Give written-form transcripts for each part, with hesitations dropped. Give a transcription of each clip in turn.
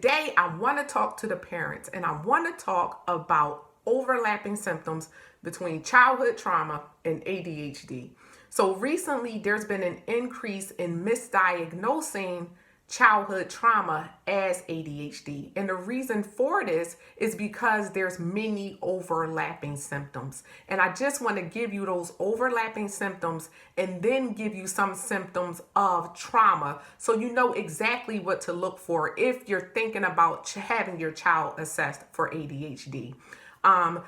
Today, I want to talk to the parents and I want to talk about overlapping symptoms between childhood trauma and ADHD. So, recently, there's been an increase in misdiagnosing childhood trauma as ADHD. And the reason for this is because there's many overlapping symptoms. And I just want to give you those overlapping symptoms and then give you some symptoms of trauma so you know exactly what to look for if you're thinking about having your child assessed for ADHD.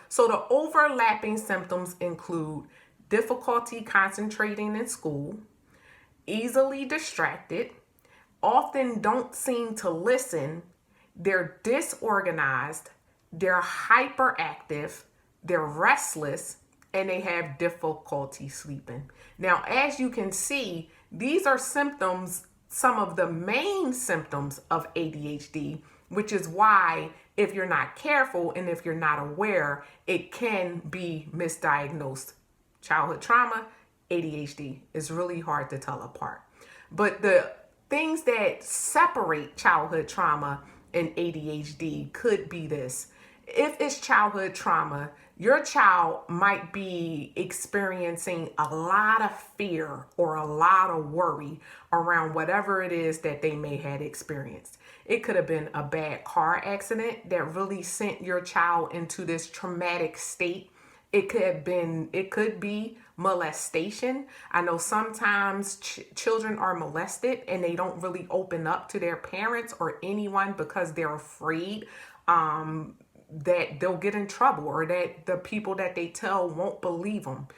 So the overlapping symptoms include difficulty concentrating in school, easily distracted, often don't seem to listen, they're disorganized, they're hyperactive, they're restless, and they have difficulty sleeping. Now, as you can see, these are symptoms, some of the main symptoms of ADHD, which is why if you're not careful and if you're not aware, it can be misdiagnosed. Childhood trauma, ADHD is really hard to tell apart. But the things that separate childhood trauma and ADHD could be this. If it's childhood trauma, your child might be experiencing a lot of fear or a lot of worry around whatever it is that they may have experienced. It could have been a bad car accident that really sent your child into this traumatic state. It could be molestation. I know sometimes children are molested and they don't really open up to their parents or anyone because they're afraid that they'll get in trouble or that the people that they tell won't believe them.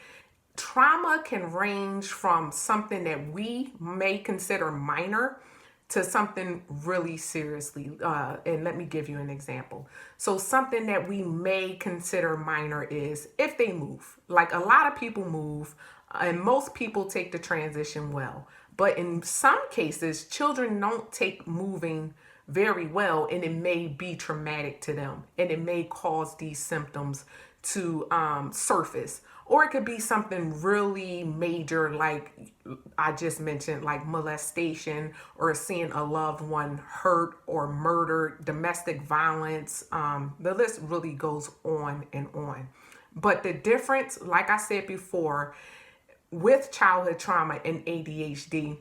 Trauma can range from something that we may consider minor to something really seriously. And let me give you an example. So something that we may consider minor is if they move. Like a lot of people move and most people take the transition well. But in some cases, children don't take moving very well and it may be traumatic to them and it may cause these symptoms to surface. Or it could be something really major, like I just mentioned, like molestation or seeing a loved one hurt or murdered, domestic violence. The list really goes on and on. But the difference, like I said before, with childhood trauma and ADHD,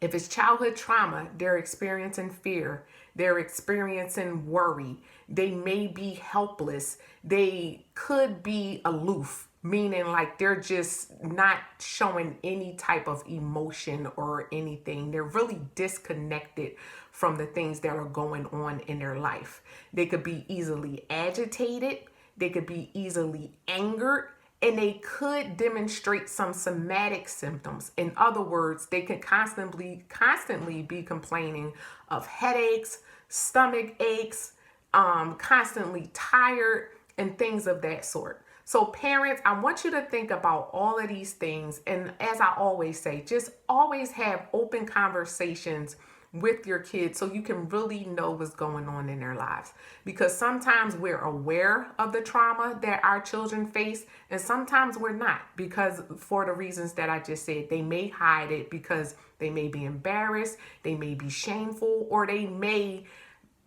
if it's childhood trauma, they're experiencing fear, they're experiencing worry, they may be helpless, they could be aloof, meaning like they're just not showing any type of emotion or anything. They're really disconnected from the things that are going on in their life. They could be easily agitated, they could be easily angered, and they could demonstrate some somatic symptoms. In other words, they could constantly be complaining of headaches, stomach aches, constantly tired, and things of that sort. So parents, I want you to think about all of these things. And as I always say, just always have open conversations with your kids so you can really know what's going on in their lives. Because sometimes we're aware of the trauma that our children face and sometimes we're not, because for the reasons that I just said, they may hide it because they may be embarrassed, they may be shameful, or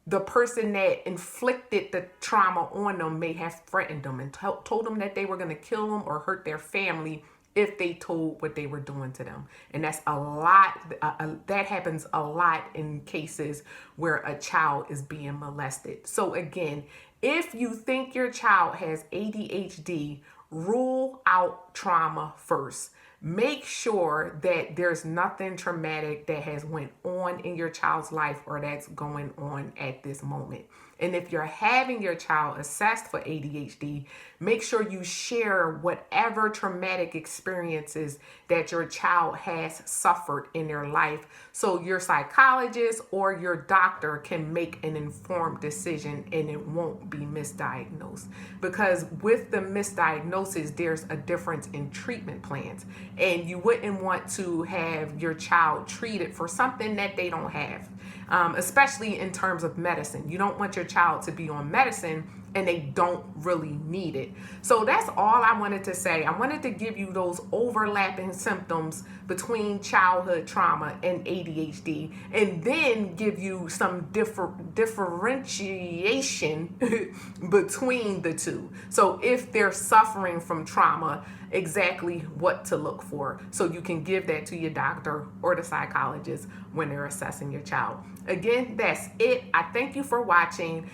the person that inflicted the trauma on them may have threatened them and told them that they were going to kill them or hurt their family if they told what they were doing to them. And that's a lot, that happens a lot in cases where a child is being molested. So again, if you think your child has ADHD, rule out trauma first. Make sure that there's nothing traumatic that has went on in your child's life or that's going on at this moment. And if you're having your child assessed for ADHD, make sure you share whatever traumatic experiences that your child has suffered in their life so your psychologist or your doctor can make an informed decision and it won't be misdiagnosed. Because with the misdiagnosis, there's a difference in treatment plans. And you wouldn't want to have your child treated for something that they don't have, especially in terms of medicine. You don't want your child to be on medicine and they don't really need it. So that's all I wanted to say. I wanted to give you those overlapping symptoms between childhood trauma and ADHD, and then give you some differentiation between the two. So if they're suffering from trauma, exactly what to look for, so you can give that to your doctor or the psychologist when they're assessing your child. Again, that's it. I thank you for watching.